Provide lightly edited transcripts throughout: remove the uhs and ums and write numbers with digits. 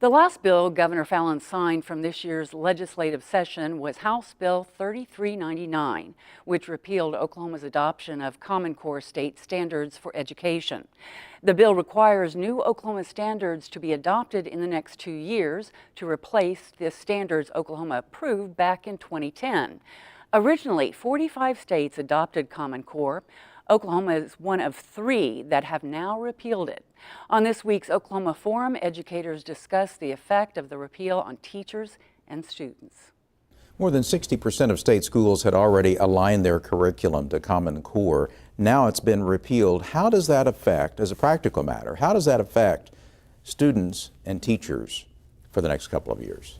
The last bill Governor Fallon signed from this year's legislative session was House Bill 3399, which repealed Oklahoma's adoption of Common Core state standards for education. The bill requires new Oklahoma standards to be adopted in the next 2 years to replace the standards Oklahoma approved back in 2010. Originally, 45 states adopted Common Core. Oklahoma is one of 3 that have now repealed it. On this week's Oklahoma Forum, educators discuss the effect of the repeal on teachers and students. More than 60% of state schools had already aligned their curriculum to Common Core. Now it's been repealed. How does that affect, as a practical matter, how does that affect students and teachers for the next couple of years?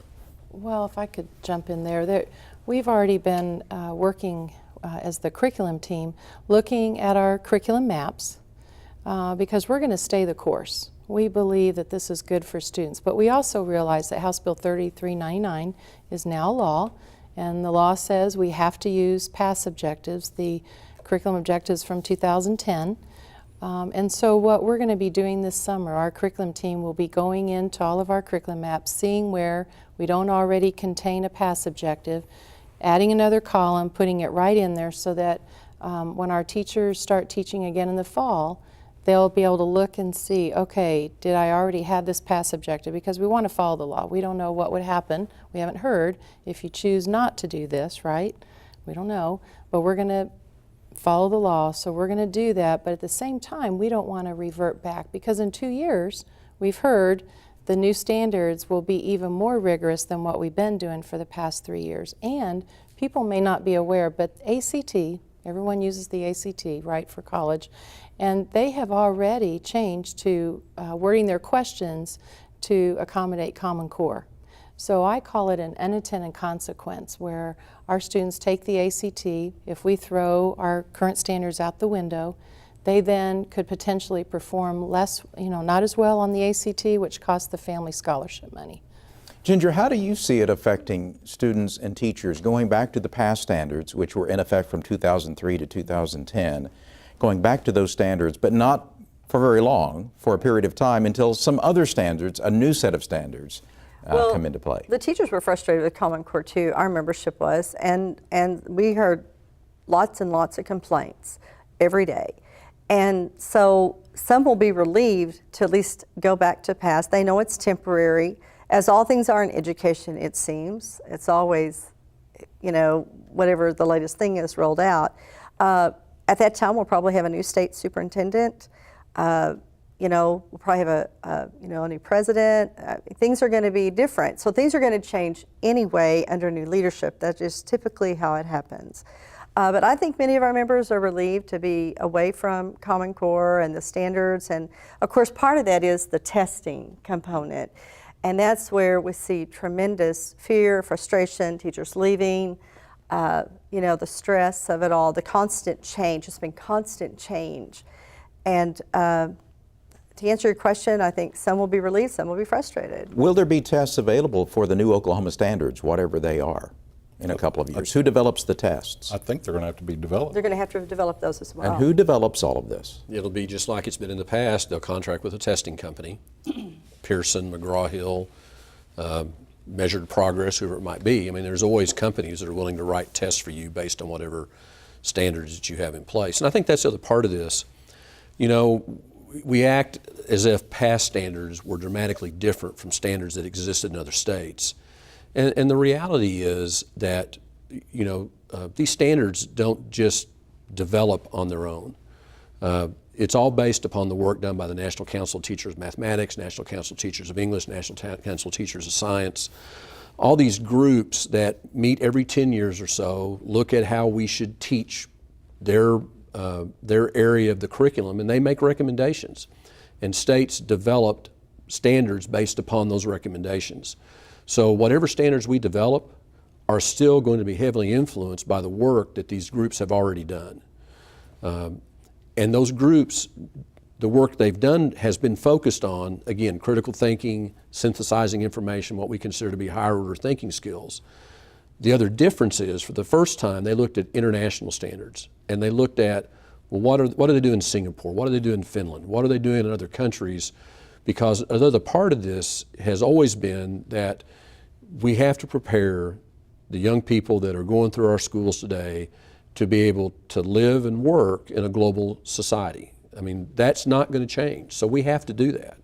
Well, if I could jump in there, we've already been working as the curriculum team, looking at our curriculum maps because we're going to stay the course. We believe that this is good for students, but we also realize that House Bill 3399 is now law, and the law says we have to use past objectives, the curriculum objectives from 2010. And so what we're going to be doing this summer, our curriculum team will be going into all of our curriculum maps, seeing where we don't already contain a past objective, adding another column, putting it right in there so that when our teachers start teaching again in the fall, they'll be able to look and see, okay, did I already have this past objective? Because we want to follow the law. We don't know what would happen. We haven't heard if you choose not to do this, right? We don't know, but we're going to follow the law, so we're going to do that. But at the same time, we don't want to revert back because in 2 years, we've heard the new standards will be even more rigorous than what we've been doing for the past 3 years. And people may not be aware, but ACT, everyone uses the ACT, right, for college, and they have already changed to wording their questions to accommodate Common Core. So I call it an unintended consequence where our students take the ACT, if we throw our current standards out the window, they then could potentially perform less, not as well on the ACT, which costs the family scholarship money. Ginger, how do you see it affecting students and teachers going back to the past standards, which were in effect from 2003 to 2010, going back to those standards, but not for very long, for a period of time until some other standards, a new set of standards, come into play? The teachers were frustrated with Common Core too, our membership was, and we heard lots and lots of complaints every day. And so some will be relieved to at least go back to past. They know it's temporary. As all things are in education, it seems. It's always, whatever the latest thing is rolled out. At that time, we'll probably have a new state superintendent. We'll probably have a new president. Things are going to be different. So things are going to change anyway under new leadership. That's just typically how it happens. But I think many of our members are relieved to be away from Common Core and the standards. And of course, part of that is the testing component. And that's where we see tremendous fear, frustration, teachers leaving, the stress of it all, the constant change. It's been constant change. And to answer your question, I think some will be relieved, some will be frustrated. Will there be tests available for the new Oklahoma standards, whatever they are, in a couple of years? Who develops the tests? I think they're going to have to be developed. They're going to have to develop those as well. And who develops all of this? It'll be just like it's been in the past. They'll contract with a testing company, Pearson, McGraw-Hill, Measured Progress, whoever it might be. I mean, there's always companies that are willing to write tests for you based on whatever standards that you have in place. And I think that's the other part of this. We act as if past standards were dramatically different from standards that existed in other states. And the reality is that, these standards don't just develop on their own. It's all based upon the work done by the National Council of Teachers of Mathematics, National Council of Teachers of English, National Council of Teachers of Science. All these groups that meet every 10 years or so look at how we should teach their area of the curriculum, and they make recommendations. And states developed standards based upon those recommendations. So whatever standards we develop are still going to be heavily influenced by the work that these groups have already done. And those groups, the work they've done has been focused on, again, critical thinking, synthesizing information, what we consider to be higher order thinking skills. The other difference is, for the first time, they looked at international standards, and they looked at, well, what do they do in Singapore? What do they do in Finland? What are they doing in other countries because another part of this has always been that we have to prepare the young people that are going through our schools today to be able to live and work in a global society. I mean, that's not going to change, so we have to do that.